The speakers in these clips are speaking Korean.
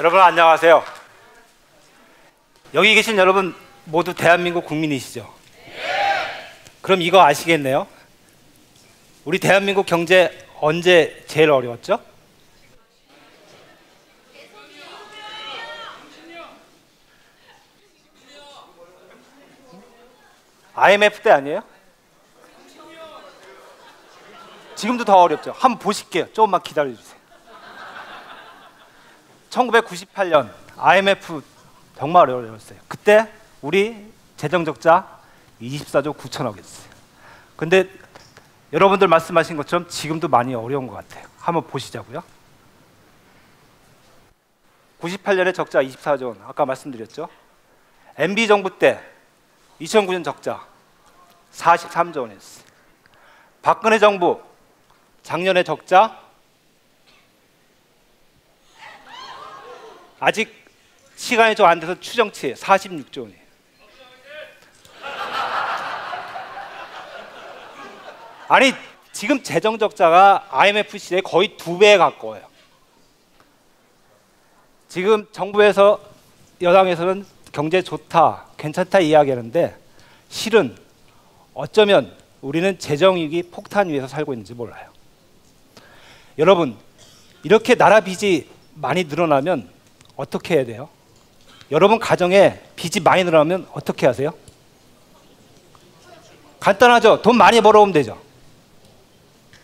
여러분 안녕하세요. 여기 계신 여러분 모두 대한민국 국민이시죠? 그럼 이거 아시겠네요? 우리 대한민국 경제 언제 제일 어려웠죠? IMF 때 아니에요? 지금도 더 어렵죠. 한번 보실게요. 조금만 기다려주세요. 1998년 IMF 정말 어려웠어요. 그때 우리 재정적자 24조 9천억이었어요. 근데 여러분들 말씀하신 것처럼 지금도 많이 어려운 것 같아요. 한번 보시자고요. 98년에 적자 24조 원, 아까 말씀드렸죠. MB 정부 때 2009년 적자 43조 원이었어요. 박근혜 정부 작년에 적자 아직 시간이 좀 안 돼서 추정치에 46조 원이에요. 아니 지금 재정 적자가 IMF 시대에 거의 2배에 가까워요. 지금 정부에서 여당에서는 경제 좋다, 괜찮다 이야기하는데 실은 어쩌면 우리는 재정위기 폭탄 위에서 살고 있는지 몰라요. 여러분 이렇게 나라 빚이 많이 늘어나면 어떻게 해야 돼요? 여러분 가정에 빚이 많이 늘어나면 어떻게 하세요? 간단하죠. 돈 많이 벌어오면 되죠.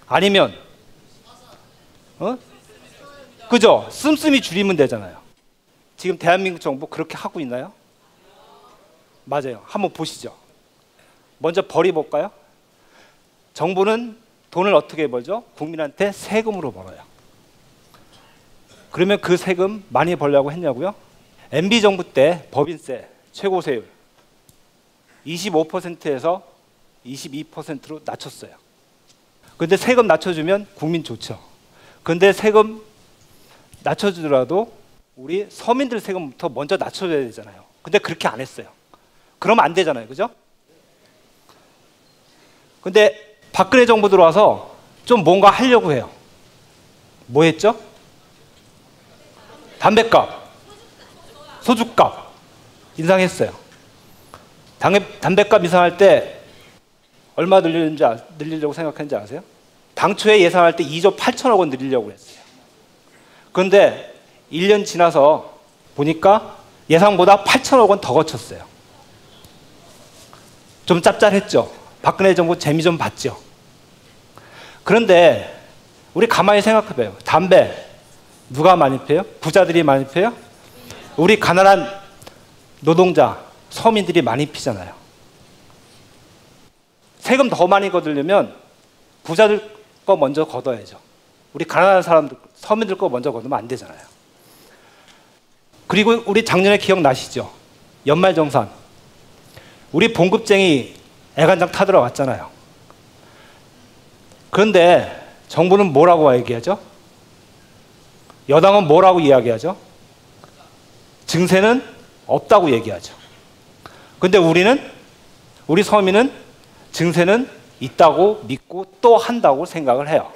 아니면 그죠? 씀씀이 줄이면 되잖아요. 지금 대한민국 정부 그렇게 하고 있나요? 맞아요. 한번 보시죠. 먼저 벌이 볼까요? 정부는 돈을 어떻게 벌죠? 국민한테 세금으로 벌어요. 그러면 그 세금 많이 벌려고 했냐고요? MB 정부 때 법인세 최고세율 25%에서 22%로 낮췄어요. 근데 세금 낮춰주면 국민 좋죠. 근데 세금 낮춰주더라도 우리 서민들 세금부터 먼저 낮춰줘야 되잖아요. 근데 그렇게 안 했어요. 그러면 안 되잖아요. 그죠? 근데 박근혜 정부 들어와서 좀 뭔가 하려고 해요. 뭐 했죠? 담배값, 소주값 인상했어요. 담배값 인상할 때 얼마 늘리려고 생각했는지 아세요? 당초에 예상할 때 2조 8천억 원 늘리려고 했어요. 그런데 1년 지나서 보니까 예상보다 8천억 원 더 거쳤어요. 좀 짭짤했죠. 박근혜 정부 재미 좀 봤죠. 그런데 우리 가만히 생각해봐요. 담배 누가 많이 피워요? 부자들이 많이 피워요? 우리 가난한 노동자, 서민들이 많이 피잖아요. 세금 더 많이 거두려면 부자들 거 먼저 걷어야죠. 우리 가난한 사람들, 서민들 거 먼저 걷으면 안 되잖아요. 그리고 우리 작년에 기억나시죠? 연말정산. 우리 봉급쟁이 애간장 타들어 왔잖아요. 그런데 정부는 뭐라고 얘기하죠? 여당은 뭐라고 이야기하죠? 증세는 없다고 얘기하죠. 근데 우리 서민은 증세는 있다고 믿고 또 한다고 생각을 해요.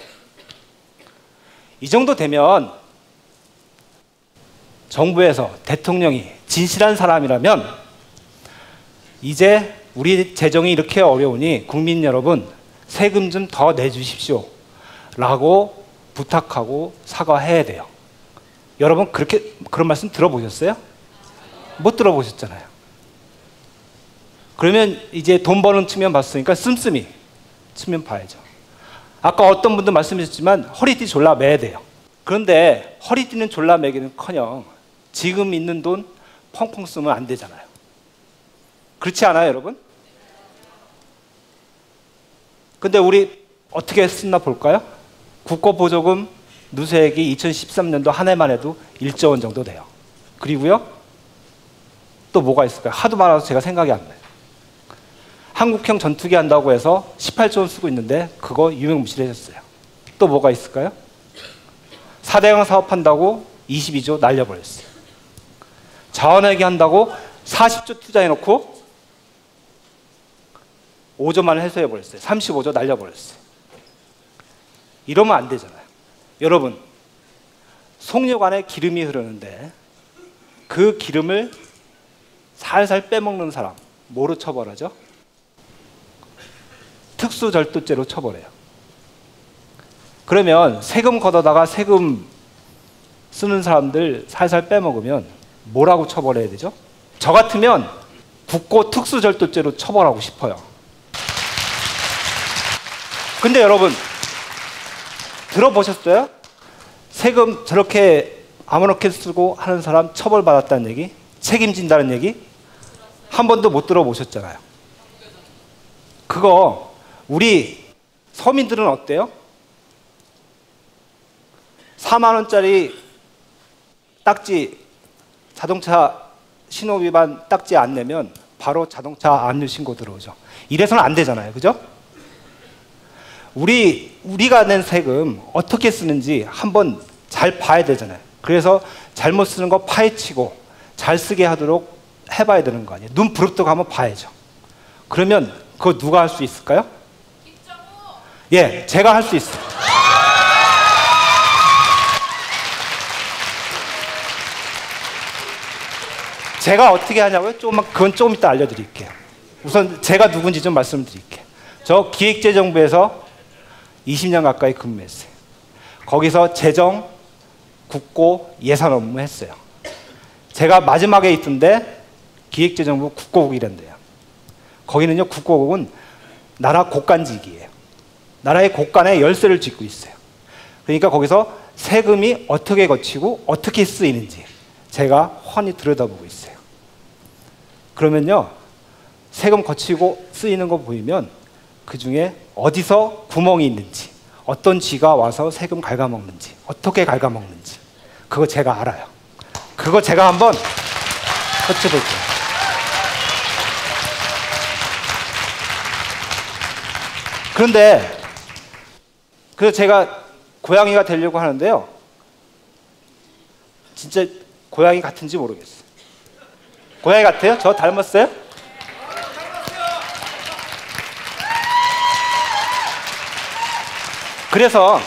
이 정도 되면 정부에서 대통령이 진실한 사람이라면 이제 우리 재정이 이렇게 어려우니 국민 여러분 세금 좀 더 내주십시오 라고 부탁하고 사과해야 돼요. 여러분 그런 말씀 들어보셨어요? 못 들어보셨잖아요. 그러면 이제 돈 버는 측면 봤으니까 씀씀이 측면 봐야죠. 아까 어떤 분도 말씀하셨지만 허리띠 졸라 매야 돼요. 그런데 허리띠는 졸라 매기는커녕 지금 있는 돈 펑펑 쓰면 안 되잖아요. 그렇지 않아요, 여러분? 근데 우리 어떻게 쓰나 볼까요? 국고보조금 누수액이 2013년도 한 해만 해도 1조 원 정도 돼요. 그리고요, 또 뭐가 있을까요? 하도 많아서 제가 생각이 안 나요. 한국형 전투기 한다고 해서 18조 원 쓰고 있는데 그거 유명무실해졌어요. 또 뭐가 있을까요? 4대강 사업한다고 22조 날려버렸어요. 자원회계 한다고 40조 투자해놓고 5조만 해소해버렸어요. 35조 날려버렸어요. 이러면 안 되잖아요. 여러분, 속력 안에 기름이 흐르는데 그 기름을 살살 빼먹는 사람 뭐로 처벌하죠? 특수절도죄로 처벌해요. 그러면 세금 걷어다가 세금 쓰는 사람들 살살 빼먹으면 뭐라고 처벌해야 되죠? 저 같으면 국고 특수절도죄로 처벌하고 싶어요. 근데 여러분 들어보셨어요? 세금 저렇게 아무렇게 쓰고 하는 사람 처벌받았다는 얘기? 책임진다는 얘기? 한 번도 못 들어보셨잖아요. 그거 우리 서민들은 어때요? 4만 원짜리 딱지 자동차 신호위반 딱지 안 내면 바로 자동차 압류 신고 들어오죠. 이래서는 안 되잖아요. 그죠? 우리가 낸 세금 어떻게 쓰는지 한번 잘 봐야 되잖아요. 그래서 잘못 쓰는 거 파헤치고 잘 쓰게 하도록 해봐야 되는 거 아니에요. 눈 부릅뜨고 한번 봐야죠. 그러면 그거 누가 할 수 있을까요? 예, 제가 할 수 있어요. 제가 어떻게 하냐고요? 그건 조금 이따 알려드릴게요. 우선 제가 누군지 좀 말씀드릴게요. 저 기획재정부에서 20년 가까이 근무했어요. 거기서 재정, 국고, 예산 업무 했어요. 제가 마지막에 있던데 기획재정부 국고국이란데요. 거기는요, 국고국은 나라 곳간직이에요. 나라의 곳간에 열쇠를 쥐고 있어요. 그러니까 거기서 세금이 어떻게 거치고 어떻게 쓰이는지 제가 훤히 들여다보고 있어요. 그러면요, 세금 거치고 쓰이는 거 보이면 그 중에 어디서 구멍이 있는지, 어떤 쥐가 와서 세금 갉아먹는지, 어떻게 갉아먹는지 그거 제가 알아요. 그거 제가 한번 거쳐볼게요. 그래서 제가 고양이가 되려고 하는데요. 진짜 고양이 같은지 모르겠어요. 고양이 같아요? 저 닮았어요? 그래서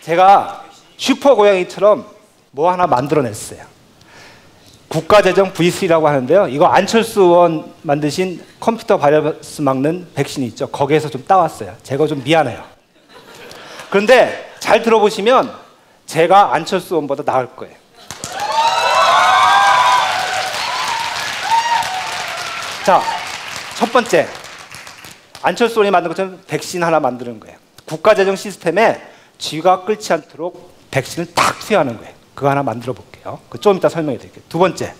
제가 슈퍼 고양이처럼 뭐 하나 만들어냈어요. 국가재정 V3라고 하는데요. 이거 안철수 의원 만드신 컴퓨터 바이러스 막는 백신이 있죠. 거기에서 좀 따왔어요. 제가 좀 미안해요. 그런데 잘 들어보시면 제가 안철수 의원보다 나을 거예요. 자, 첫 번째, 안철수 의원이 만든 것처럼 백신 하나 만드는 거예요. 국가재정 시스템에 쥐가 끌지 않도록 백신을 딱 투여하는 거예요. 그거 하나 만들어 볼게요. 그 좀 이따 설명해 드릴게요. 두 번째,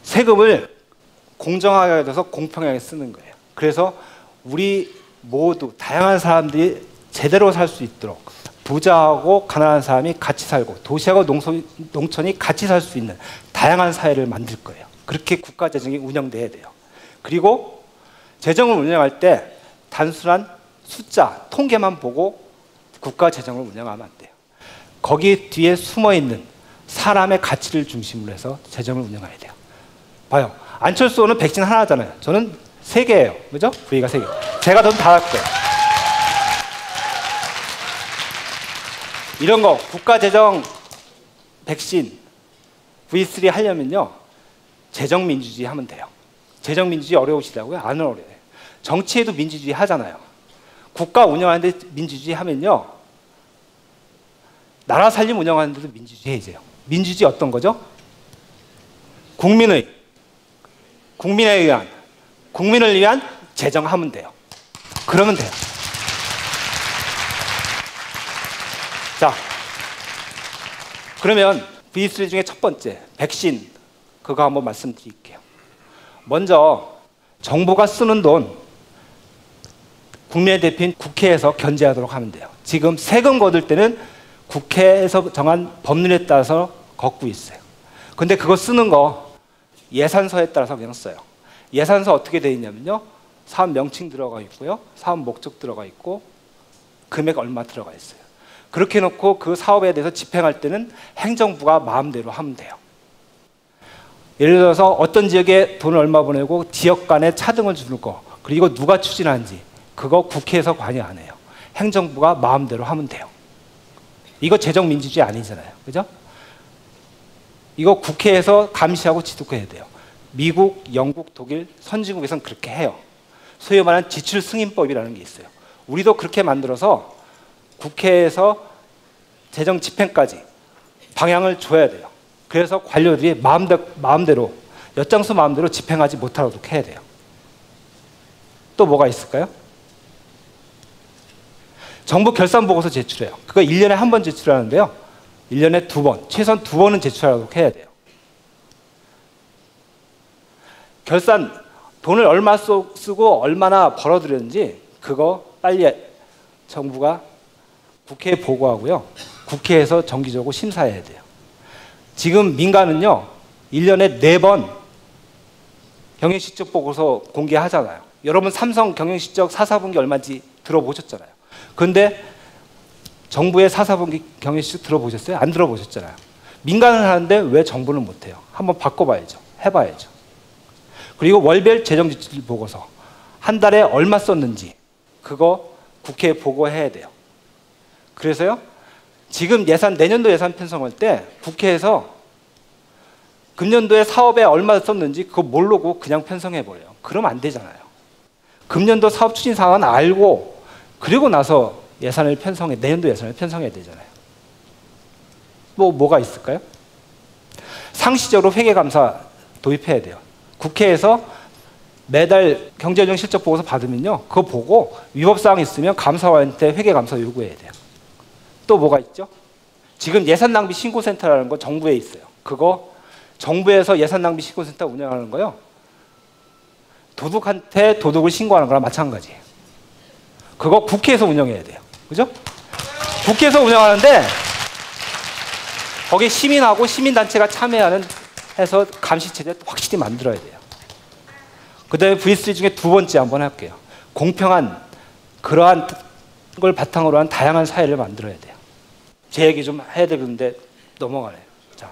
세금을 공정하게 해서 공평하게 쓰는 거예요. 그래서 우리 모두 다양한 사람들이 제대로 살 수 있도록 부자하고 가난한 사람이 같이 살고 도시하고 농촌이 같이 살 수 있는 다양한 사회를 만들 거예요. 그렇게 국가재정이 운영돼야 돼요. 그리고 재정을 운영할 때 단순한 숫자, 통계만 보고 국가재정을 운영하면 안 돼요. 거기 뒤에 숨어있는 사람의 가치를 중심으로 해서 재정을 운영해야 돼요. 봐요. 안철수 의원은 백신 하나잖아요. 저는 3개예요. 그죠? V가 3개. 제가 돈 다 할 거예요. 이런 거 국가재정 백신 V3 하려면요, 재정민주주의 하면 돼요. 재정민주주의 어려우시다고요? 안 어려워요. 정치에도 민주주의 하잖아요. 국가 운영하는데 민주주의 하면요, 나라 살림 운영하는데도 민주주의 해야죠. 민주주의 어떤 거죠? 국민을 위한 재정하면 돼요. 그러면 돼요. 자, 그러면 V3 중에 첫 번째, 백신, 그거 한번 말씀드릴게요. 먼저 정부가 쓰는 돈 국민의 대표인 국회에서 견제하도록 하면 돼요. 지금 세금 거둘 때는 국회에서 정한 법률에 따라서 걷고 있어요. 근데 그거 쓰는 거 예산서에 따라서 그냥 써요. 예산서 어떻게 되어 있냐면요, 사업 명칭 들어가 있고요, 사업 목적 들어가 있고, 금액 얼마 들어가 있어요. 그렇게 해놓고 그 사업에 대해서 집행할 때는 행정부가 마음대로 하면 돼요. 예를 들어서 어떤 지역에 돈을 얼마 보내고 지역 간에 차등을 주는 거, 그리고 누가 추진하는지 그거 국회에서 관여 안 해요. 행정부가 마음대로 하면 돼요. 이거 재정민주주의 아니잖아요. 그죠? 이거 국회에서 감시하고 지도해야 돼요. 미국, 영국, 독일, 선진국에서는 그렇게 해요. 소위 말하는 지출 승인법이라는 게 있어요. 우리도 그렇게 만들어서 국회에서 재정 집행까지 방향을 줘야 돼요. 그래서 관료들이 마음대로 엿장수 마음대로 집행하지 못하도록 해야 돼요. 또 뭐가 있을까요? 정부 결산보고서 제출해요. 그거 1년에 한 번 제출하는데요. 1년에 2번, 최소한 2번은 제출하도록 해야 돼요. 결산, 돈을 얼마 쓰고 얼마나 벌어들였는지 그거 빨리 정부가 국회에 보고하고요. 국회에서 정기적으로 심사해야 돼요. 지금 민간은요, 1년에 4번 경영실적 보고서 공개하잖아요. 여러분 삼성 경영실적 4, 4분기 얼마인지 들어보셨잖아요. 그런데 정부의 4, 4분기 경영실적 들어보셨어요? 안 들어보셨잖아요. 민간은 하는데 왜 정부는 못해요? 한번 바꿔봐야죠. 해봐야죠. 그리고 월별 재정지출 보고서 한 달에 얼마 썼는지 그거 국회에 보고해야 돼요. 그래서요, 지금 내년도 예산 편성할 때 국회에서 금년도에 사업에 얼마 썼는지 그거 모르고 그냥 편성해버려요. 그러면 안 되잖아요. 금년도 사업 추진 사항은 알고 그리고 나서 예산을 내년도 예산을 편성해야 되잖아요. 뭐가 있을까요? 상시적으로 회계감사 도입해야 돼요. 국회에서 매달 경제정 실적 보고서 받으면요, 그거 보고 위법사항 있으면 감사원한테 회계감사 요구해야 돼요. 또 뭐가 있죠? 지금 예산낭비 신고센터라는 거 정부에 있어요. 그거 정부에서 예산낭비 신고센터 운영하는 거요. 도둑한테 도둑을 신고하는 거랑 마찬가지예요. 그거 국회에서 운영해야 돼요. 그죠? 국회에서 운영하는데 거기 시민하고 시민단체가 참여하는 해서 감시체제 확실히 만들어야 돼요. 그 다음에 V3 중에 2번째 한번 할게요. 공평한 그러한 걸 바탕으로 한 다양한 사회를 만들어야 돼요. 제 얘기 좀 해야 되는데 넘어가네요. 자,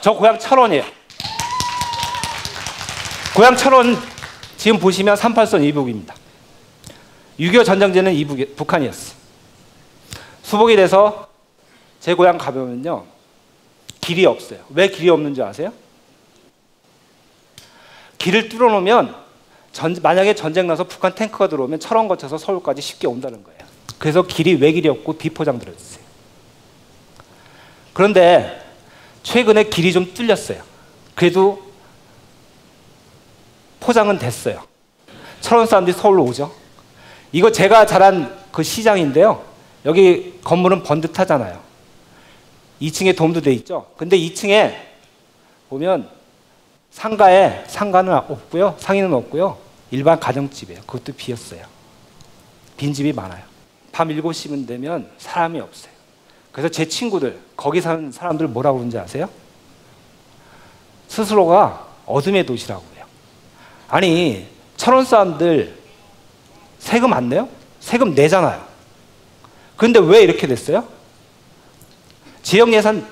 저 고향 철원이에요. 고향 철원 지금 보시면 38선 이북입니다. 6.25 전쟁제는 북한이었어요. 수복이 돼서 제 고향 가보면요, 길이 없어요. 왜 길이 없는 줄 아세요? 길을 뚫어놓으면 만약에 전쟁 나서 북한 탱크가 들어오면 철원 거쳐서 서울까지 쉽게 온다는 거예요. 그래서 왜 길이 없고 비포장 들어있어요. 그런데 최근에 길이 좀 뚫렸어요. 그래도 포장은 됐어요. 철원 사람들이 서울로 오죠. 이거 제가 자란 그 시장인데요. 여기 건물은 번듯하잖아요. 2층에 돔도 돼 있죠. 근데 2층에 보면 상가는 없고요. 상인은 없고요. 일반 가정집이에요. 그것도 비었어요. 빈집이 많아요. 밤 7시면 되면 사람이 없어요. 그래서 제 친구들, 거기 사는 사람들 뭐라고 그러는지 아세요? 스스로가 어둠의 도시라고 해요. 아니, 철원 사람들 세금 안 내요? 세금 내잖아요. 그런데 왜 이렇게 됐어요? 지역예산,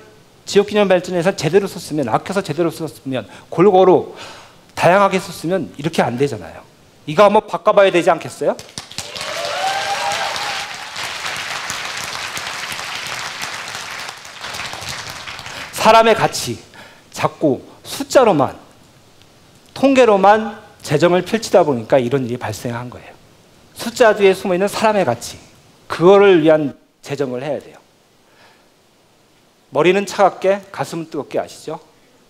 지역균형발전예산 제대로 썼으면, 아껴서 제대로 썼으면, 골고루 다양하게 썼으면 이렇게 안 되잖아요. 이거 한번 바꿔봐야 되지 않겠어요? 사람의 가치, 자꾸 숫자로만, 통계로만 재정을 펼치다 보니까 이런 일이 발생한 거예요. 숫자 뒤에 숨어있는 사람의 가치, 그거를 위한 재정을 해야 돼요. 머리는 차갑게 가슴은 뜨겁게 아시죠?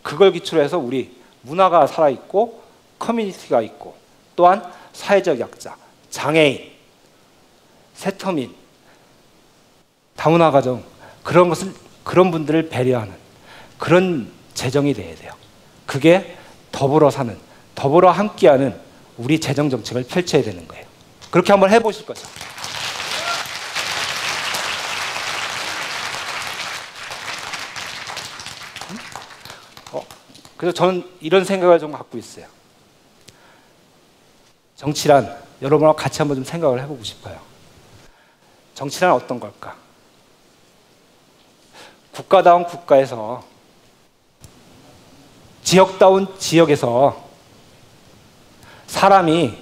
그걸 기초로 해서 우리 문화가 살아있고 커뮤니티가 있고 또한 사회적 약자, 장애인, 세터민, 다문화 가정 그런 분들을 배려하는 그런 재정이 돼야 돼요. 그게 더불어 사는, 더불어 함께하는 우리 재정 정책을 펼쳐야 되는 거예요. 그렇게 한번 해보실 거죠. 그래서 저는 이런 생각을 좀 갖고 있어요. 정치란 여러분하고 같이 한번 좀 생각을 해보고 싶어요. 정치란 어떤 걸까? 국가다운 국가에서, 지역다운 지역에서 사람이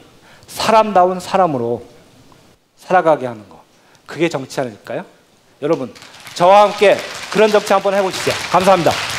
사람다운 사람으로 살아가게 하는 거, 그게 정치 아닐까요? 여러분, 저와 함께 그런 정치 한번 해보시죠. 감사합니다.